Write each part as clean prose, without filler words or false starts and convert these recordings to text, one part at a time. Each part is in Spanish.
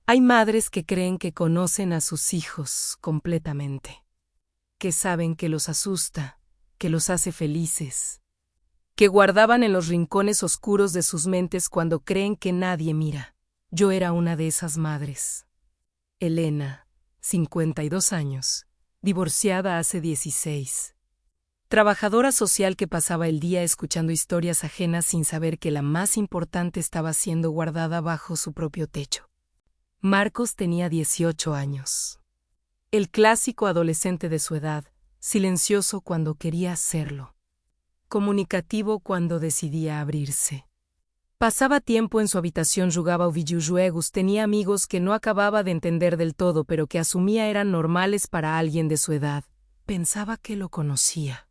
Hay madres que creen que conocen a sus hijos completamente, que saben que los asusta, que los hace felices, que guardaban en los rincones oscuros de sus mentes cuando creen que nadie mira. Yo era una de esas madres. Elena, 52 años, divorciada hace 16. Trabajadora social que pasaba el día escuchando historias ajenas sin saber que la más importante estaba siendo guardada bajo su propio techo. Marcos tenía 18 años. El clásico adolescente de su edad, silencioso cuando quería serlo, comunicativo cuando decidía abrirse. Pasaba tiempo en su habitación, jugaba videojuegos, tenía amigos que no acababa de entender del todo, pero que asumía eran normales para alguien de su edad. Pensaba que lo conocía.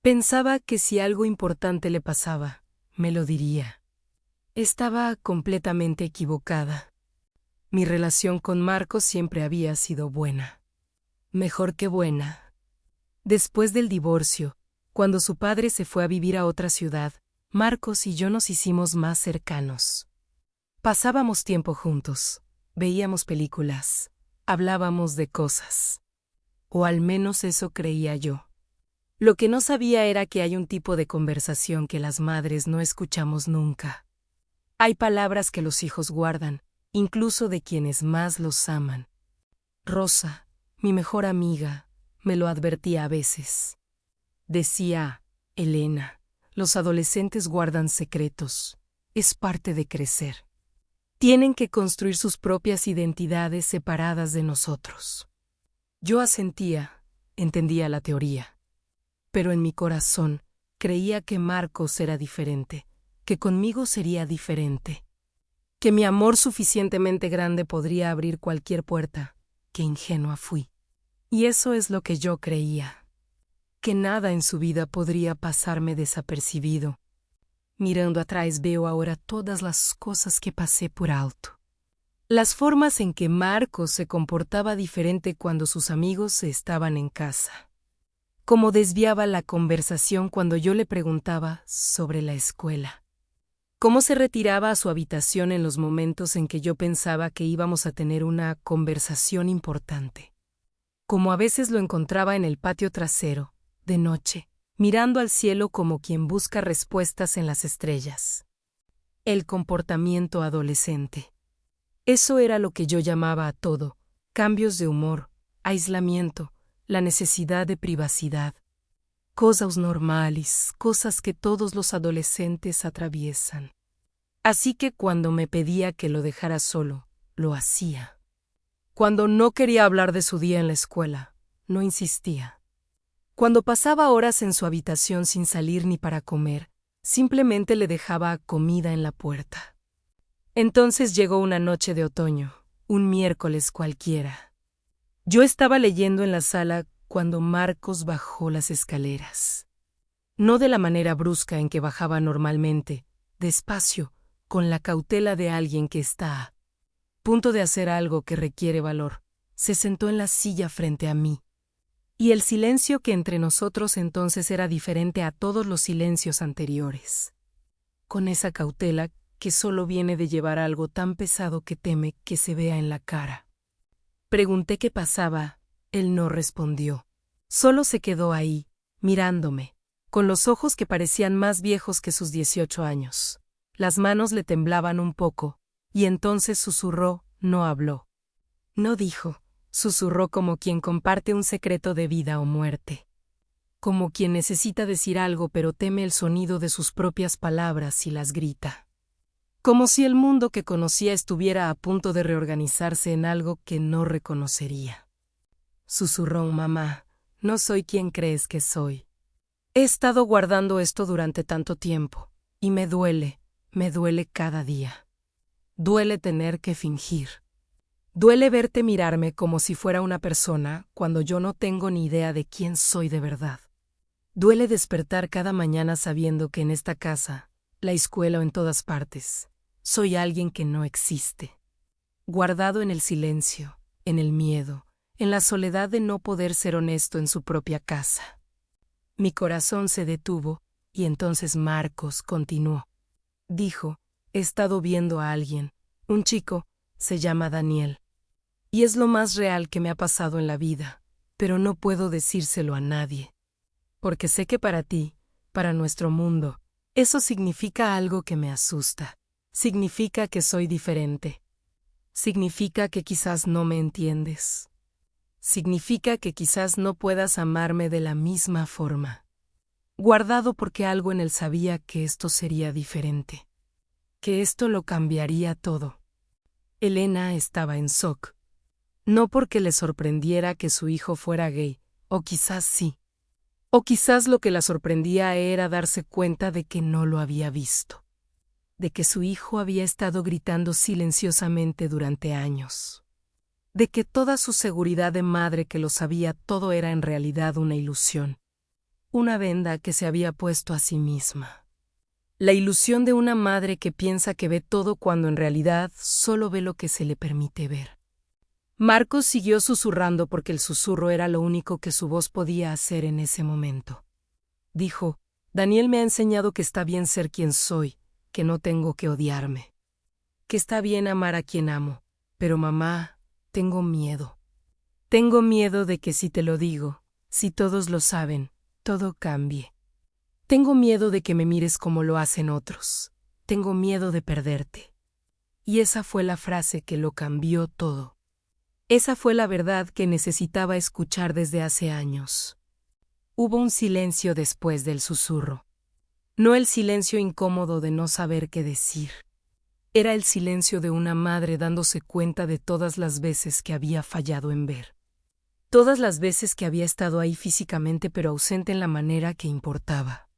Pensaba que si algo importante le pasaba, me lo diría. Estaba completamente equivocada. Mi relación con Marcos siempre había sido buena. Mejor que buena. Después del divorcio, cuando su padre se fue a vivir a otra ciudad, Marcos y yo nos hicimos más cercanos. Pasábamos tiempo juntos, veíamos películas, hablábamos de cosas. O al menos eso creía yo. Lo que no sabía era que hay un tipo de conversación que las madres no escuchamos nunca. Hay palabras que los hijos guardan, incluso de quienes más los aman. Rosa, mi mejor amiga, me lo advertía a veces. Decía, Elena, los adolescentes guardan secretos. Es parte de crecer. Tienen que construir sus propias identidades separadas de nosotros. Yo asentía, entendía la teoría. Pero en mi corazón creía que Marcos era diferente, que conmigo sería diferente, que mi amor suficientemente grande podría abrir cualquier puerta. Qué ingenua fui. Y eso es lo que yo creía, que nada en su vida podría pasarme desapercibido. Mirando atrás veo ahora todas las cosas que pasé por alto. Las formas en que Marcos se comportaba diferente cuando sus amigos estaban en casa. Cómo desviaba la conversación cuando yo le preguntaba sobre la escuela. Cómo se retiraba a su habitación en los momentos en que yo pensaba que íbamos a tener una conversación importante. Como a veces lo encontraba en el patio trasero, de noche, mirando al cielo como quien busca respuestas en las estrellas. El comportamiento adolescente. Eso era lo que yo llamaba a todo: cambios de humor, aislamiento, la necesidad de privacidad. Cosas normales, cosas que todos los adolescentes atraviesan. Así que cuando me pedía que lo dejara solo, lo hacía. Cuando no quería hablar de su día en la escuela, no insistía. Cuando pasaba horas en su habitación sin salir ni para comer, simplemente le dejaba comida en la puerta. Entonces llegó una noche de otoño, un miércoles cualquiera. Yo estaba leyendo en la sala cuando Marcos bajó las escaleras. No de la manera brusca en que bajaba normalmente, despacio, con la cautela de alguien que está a punto de hacer algo que requiere valor. Se sentó en la silla frente a mí. Y el silencio que entre nosotros entonces era diferente a todos los silencios anteriores. Con esa cautela que solo viene de llevar algo tan pesado que teme que se vea en la cara. Pregunté qué pasaba. Él no respondió. Solo se quedó ahí, mirándome, con los ojos que parecían más viejos que sus 18 años. Las manos le temblaban un poco, y entonces susurró, no habló. No dijo, susurró como quien comparte un secreto de vida o muerte. Como quien necesita decir algo pero teme el sonido de sus propias palabras y las grita. Como si el mundo que conocía estuviera a punto de reorganizarse en algo que no reconocería. Susurró, mamá, no soy quien crees que soy. He estado guardando esto durante tanto tiempo, y me duele cada día. Duele tener que fingir. Duele verte mirarme como si fuera una persona cuando yo no tengo ni idea de quién soy de verdad. Duele despertar cada mañana sabiendo que en esta casa, la escuela o en todas partes, soy alguien que no existe. Guardado en el silencio, en el miedo, en la soledad de no poder ser honesto en su propia casa. Mi corazón se detuvo y entonces Marcos continuó. Dijo, he estado viendo a alguien, un chico, se llama Daniel. Y es lo más real que me ha pasado en la vida, pero no puedo decírselo a nadie. Porque sé que para ti, para nuestro mundo, eso significa algo que me asusta. Significa que soy diferente. Significa que quizás no me entiendes. Significa que quizás no puedas amarme de la misma forma. Guardado porque algo en él sabía que esto sería diferente. Que esto lo cambiaría todo. Elena estaba en shock. No porque le sorprendiera que su hijo fuera gay, o quizás sí. O quizás lo que la sorprendía era darse cuenta de que no lo había visto. De que su hijo había estado gritando silenciosamente durante años. De que toda su seguridad de madre que lo sabía todo era en realidad una ilusión. Una venda que se había puesto a sí misma. La ilusión de una madre que piensa que ve todo cuando en realidad solo ve lo que se le permite ver. Marcos siguió susurrando porque el susurro era lo único que su voz podía hacer en ese momento. Dijo, Daniel me ha enseñado que está bien ser quien soy, que no tengo que odiarme. Que está bien amar a quien amo, pero mamá, tengo miedo. Tengo miedo de que si te lo digo, si todos lo saben, todo cambie. Tengo miedo de que me mires como lo hacen otros. Tengo miedo de perderte. Y esa fue la frase que lo cambió todo. Esa fue la verdad que necesitaba escuchar desde hace años. Hubo un silencio después del susurro. No el silencio incómodo de no saber qué decir. Era el silencio de una madre dándose cuenta de todas las veces que había fallado en ver. Todas las veces que había estado ahí físicamente pero ausente en la manera que importaba.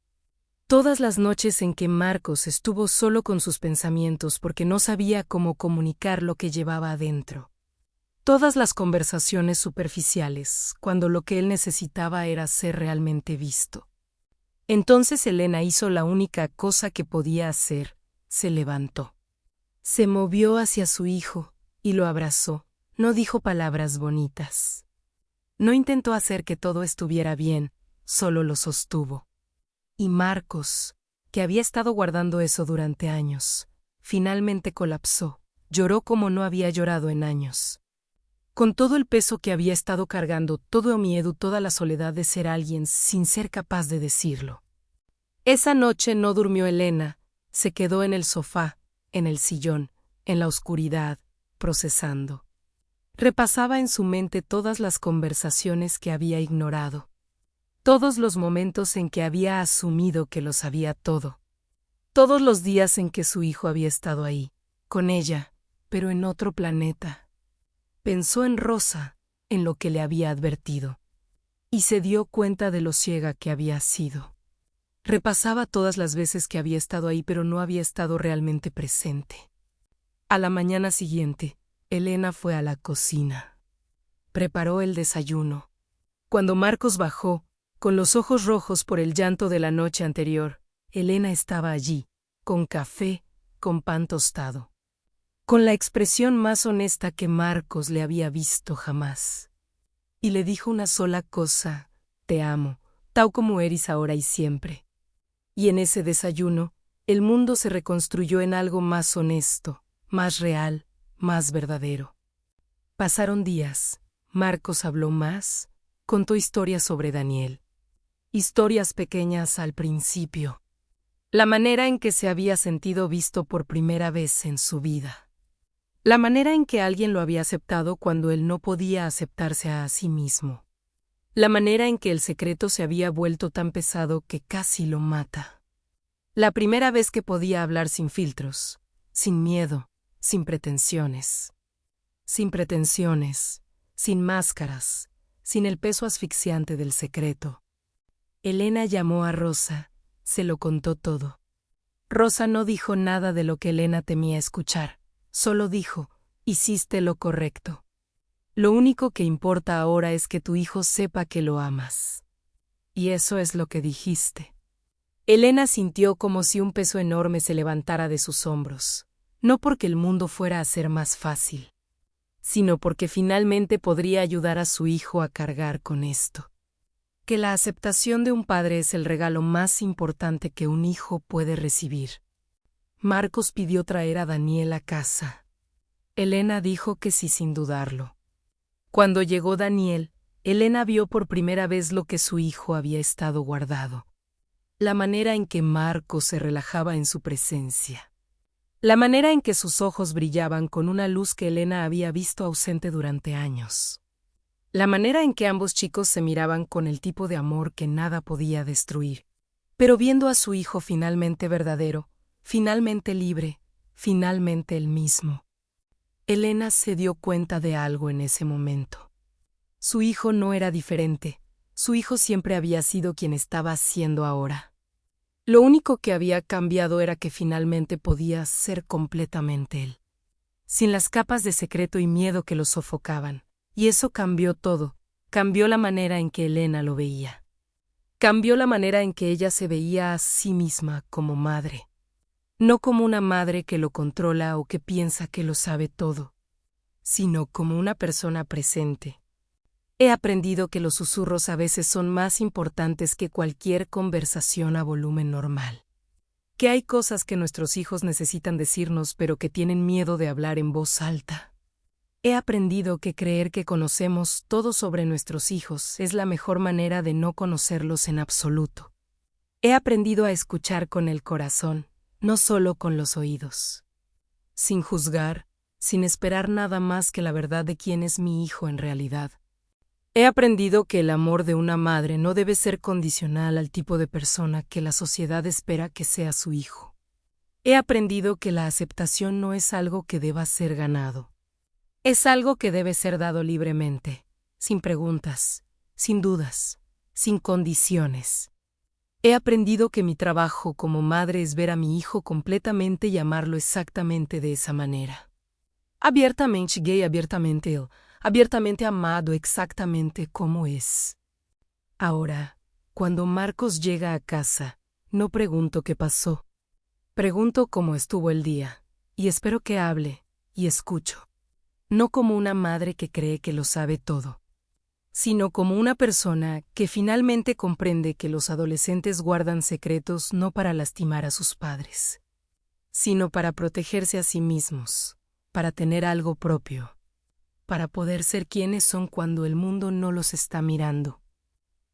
Todas las noches en que Marcos estuvo solo con sus pensamientos porque no sabía cómo comunicar lo que llevaba adentro. Todas las conversaciones superficiales, cuando lo que él necesitaba era ser realmente visto. Entonces Elena hizo la única cosa que podía hacer, se levantó. Se movió hacia su hijo y lo abrazó, no dijo palabras bonitas. No intentó hacer que todo estuviera bien, solo lo sostuvo. Y Marcos, que había estado guardando eso durante años, finalmente colapsó, lloró como no había llorado en años. Con todo el peso que había estado cargando, todo el miedo, toda la soledad de ser alguien sin ser capaz de decirlo. Esa noche no durmió Elena, se quedó en el sofá, en el sillón, en la oscuridad, procesando. Repasaba en su mente todas las conversaciones que había ignorado. Todos los momentos en que había asumido que lo sabía todo. Todos los días en que su hijo había estado ahí, con ella, pero en otro planeta. Pensó en Rosa, en lo que le había advertido. Y se dio cuenta de lo ciega que había sido. Repasaba todas las veces que había estado ahí, pero no había estado realmente presente. A la mañana siguiente, Elena fue a la cocina. Preparó el desayuno. Cuando Marcos bajó, con los ojos rojos por el llanto de la noche anterior, Elena estaba allí, con café, con pan tostado. Con la expresión más honesta que Marcos le había visto jamás. Y le dijo una sola cosa, te amo, tal como eres ahora y siempre. Y en ese desayuno, el mundo se reconstruyó en algo más honesto, más real, más verdadero. Pasaron días, Marcos habló más, contó historias sobre Daniel. Historias pequeñas al principio. La manera en que se había sentido visto por primera vez en su vida. La manera en que alguien lo había aceptado cuando él no podía aceptarse a sí mismo. La manera en que el secreto se había vuelto tan pesado que casi lo mata. La primera vez que podía hablar sin filtros, sin miedo, sin pretensiones. Sin pretensiones, sin máscaras, sin el peso asfixiante del secreto. Elena llamó a Rosa, se lo contó todo. Rosa no dijo nada de lo que Elena temía escuchar, solo dijo, hiciste lo correcto. Lo único que importa ahora es que tu hijo sepa que lo amas. Y eso es lo que dijiste. Elena sintió como si un peso enorme se levantara de sus hombros, no porque el mundo fuera a ser más fácil, sino porque finalmente podría ayudar a su hijo a cargar con esto. Que la aceptación de un padre es el regalo más importante que un hijo puede recibir. Marcos pidió traer a Daniel a casa. Elena dijo que sí sin dudarlo. Cuando llegó Daniel, Elena vio por primera vez lo que su hijo había estado guardado. La manera en que Marcos se relajaba en su presencia. La manera en que sus ojos brillaban con una luz que Elena había visto ausente durante años. La manera en que ambos chicos se miraban con el tipo de amor que nada podía destruir. Pero viendo a su hijo finalmente verdadero, finalmente libre, finalmente el mismo. Elena se dio cuenta de algo en ese momento. Su hijo no era diferente, su hijo siempre había sido quien estaba siendo ahora. Lo único que había cambiado era que finalmente podía ser completamente él. Sin las capas de secreto y miedo que lo sofocaban. Y eso cambió todo, cambió la manera en que Elena lo veía. Cambió la manera en que ella se veía a sí misma como madre. No como una madre que lo controla o que piensa que lo sabe todo, sino como una persona presente. He aprendido que los susurros a veces son más importantes que cualquier conversación a volumen normal. Que hay cosas que nuestros hijos necesitan decirnos pero que tienen miedo de hablar en voz alta. He aprendido que creer que conocemos todo sobre nuestros hijos es la mejor manera de no conocerlos en absoluto. He aprendido a escuchar con el corazón, no solo con los oídos. Sin juzgar, sin esperar nada más que la verdad de quién es mi hijo en realidad. He aprendido que el amor de una madre no debe ser condicional al tipo de persona que la sociedad espera que sea su hijo. He aprendido que la aceptación no es algo que deba ser ganado. Es algo que debe ser dado libremente, sin preguntas, sin dudas, sin condiciones. He aprendido que mi trabajo como madre es ver a mi hijo completamente y amarlo exactamente de esa manera. Abiertamente gay, abiertamente él, abiertamente amado exactamente como es. Ahora, cuando Marcos llega a casa, no pregunto qué pasó. Pregunto cómo estuvo el día, y espero que hable, y escucho. No como una madre que cree que lo sabe todo, sino como una persona que finalmente comprende que los adolescentes guardan secretos no para lastimar a sus padres, sino para protegerse a sí mismos, para tener algo propio, para poder ser quienes son cuando el mundo no los está mirando,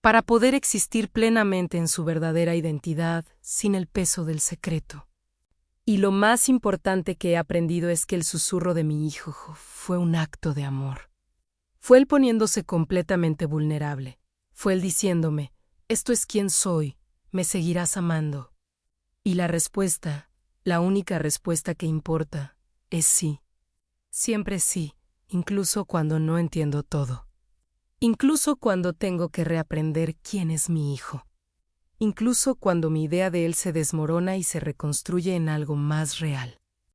para poder existir plenamente en su verdadera identidad sin el peso del secreto. Y lo más importante que he aprendido es que el susurro de mi hijo fue un acto de amor. Fue él poniéndose completamente vulnerable. Fue él diciéndome, esto es quien soy, me seguirás amando. Y la respuesta, la única respuesta que importa, es sí. Siempre sí, incluso cuando no entiendo todo. Incluso cuando tengo que reaprender quién es mi hijo. Incluso cuando mi idea de él se desmorona y se reconstruye en algo más real.